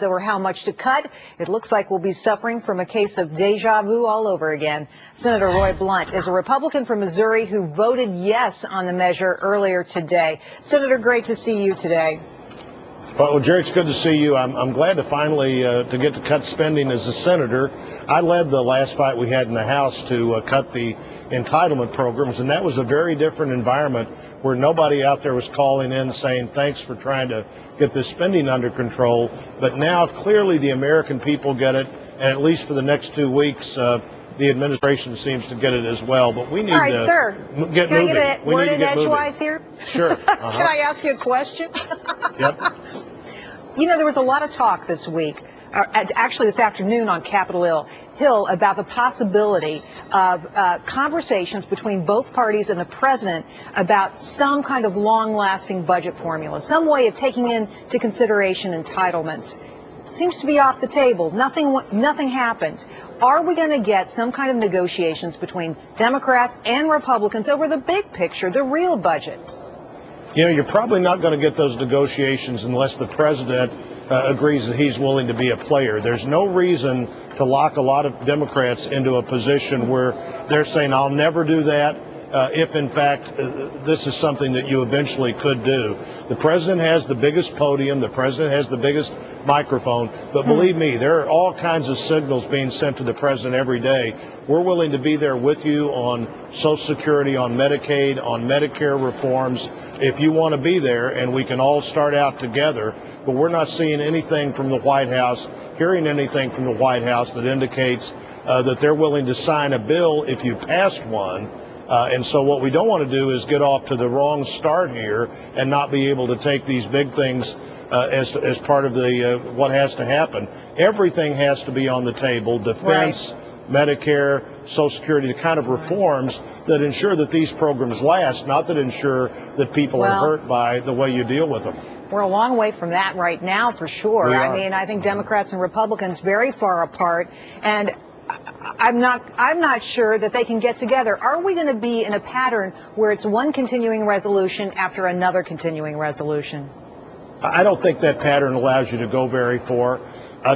over how much to cut. It looks like we'll be suffering from a case of deja vu all over again. Senator Roy Blunt is a Republican from Missouri who voted yes on the measure earlier today. Senator, great to see you today. Well, Gerri, it's good to see you. I'm glad to finally to get to cut spending as a senator. I led the last fight we had in the House to cut the entitlement programs, and that was a very different environment where nobody out there was calling in saying thanks for trying to get this spending under control. But now clearly the American people get it, and at least for the next 2 weeks, the administration seems to get it as well. But we need to sir, get can moving. I get a word in edgewise here? Sure. Can I ask you a question? Yep. You know, there was a lot of talk this week, actually this afternoon on Capitol Hill, about the possibility of conversations between both parties and the president about some kind of long-lasting budget formula, some way of taking into consideration entitlements. Seems to be off the table. Nothing happened. Are we going to get some kind of negotiations between Democrats and Republicans over the big picture, the real budget? You know, you're probably not going to get those negotiations unless the president agrees that he's willing to be a player. There's no reason to lock a lot of Democrats into a position where they're saying, I'll never do that, if in fact this is something that you eventually could do. The president has the biggest podium, the president has the biggest microphone, but believe me, there are all kinds of signals being sent to the president every day. We're willing to be there with you on Social Security, on Medicaid, on Medicare reforms, if you want to be there, and we can all start out together. But we're not seeing anything from the White House, hearing anything from the White House that indicates that they're willing to sign a bill if you passed one. And so what we don't want to do is get off to the wrong start here and not be able to take these big things as part of the what has to happen. Everything has to be on the table: defense, right, Medicare, Social Security, the kind of reforms that ensure that these programs last, not that ensure that people are hurt by the way you deal with them. We're a long way from that right now, for sure. I mean, I think Democrats and Republicans very far apart, and I'm not sure that they can get together. Are we going to be in a pattern where it's one continuing resolution after another continuing resolution? I don't think that pattern allows you to go very far.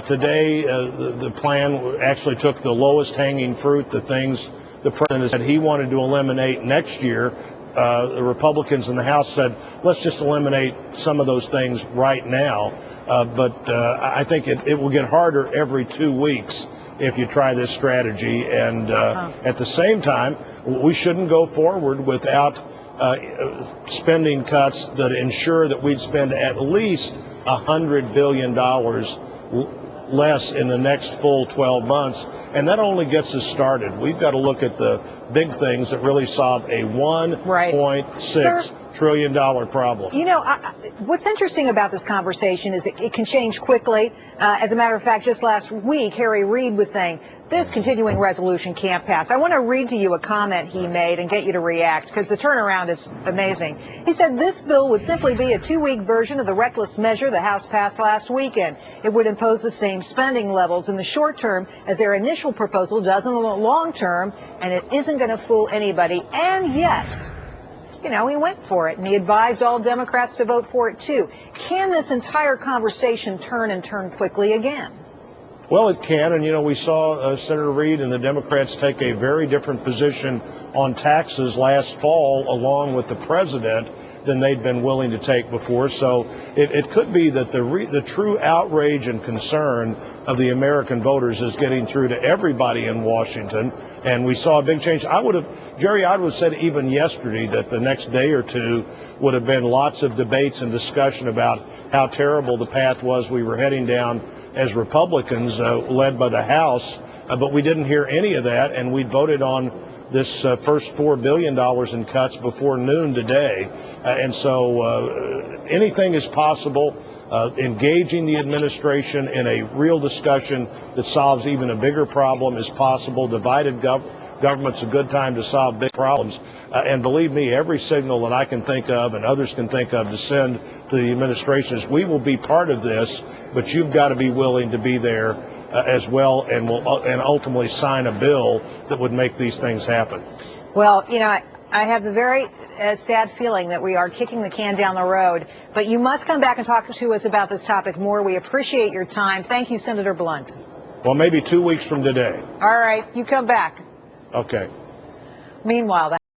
Today, the plan actually took the lowest hanging fruit, the things the president said he wanted to eliminate next year. The Republicans in the House said, let's just eliminate some of those things right now. But I think it will get harder every 2 weeks if you try this strategy. And at the same time, we shouldn't go forward without spending cuts that ensure that we'd spend at least $100 billion less in the next full 12 months. And that only gets us started. We've got to look at the big things that really solve a $1.6 trillion problem. You know, what's interesting about this conversation is it can change quickly. As a matter of fact, just last week, Harry Reid was saying this continuing resolution can't pass. I want to read to you a comment he made and get you to react, because the turnaround is amazing. He said this bill would simply be a 2-week version of the reckless measure the House passed last weekend. It would impose the same spending levels in the short term as their initial proposal does in the long term, and it isn't going to fool anybody. And yet, you know, he went for it, and he advised all Democrats to vote for it, too. Can this entire conversation turn quickly again? Well, it can, and, you know, we saw Senator Reid and the Democrats take a very different position on taxes last fall, along with the president, than they'd been willing to take before. So it could be that the true outrage and concern of the American voters is getting through to everybody in Washington, and we saw a big change. Gerri, I would have said even yesterday that the next day or two would have been lots of debates and discussion about how terrible the path was we were heading down as Republicans, led by the House, but we didn't hear any of that, and we voted on this first $4 billion in cuts before noon today. And so anything is possible. Engaging the administration in a real discussion that solves even a bigger problem is possible. Divided government's a good time to solve big problems. And believe me, every signal that I can think of and others can think of to send to the administration is we will be part of this, but you've got to be willing to be there as well, and ultimately sign a bill that would make these things happen. Well, you know, I have the very sad feeling that we are kicking the can down the road. But you must come back and talk to us about this topic more. We appreciate your time. Thank you, Senator Blunt. Well, maybe 2 weeks from today. All right, you come back. Okay. Meanwhile,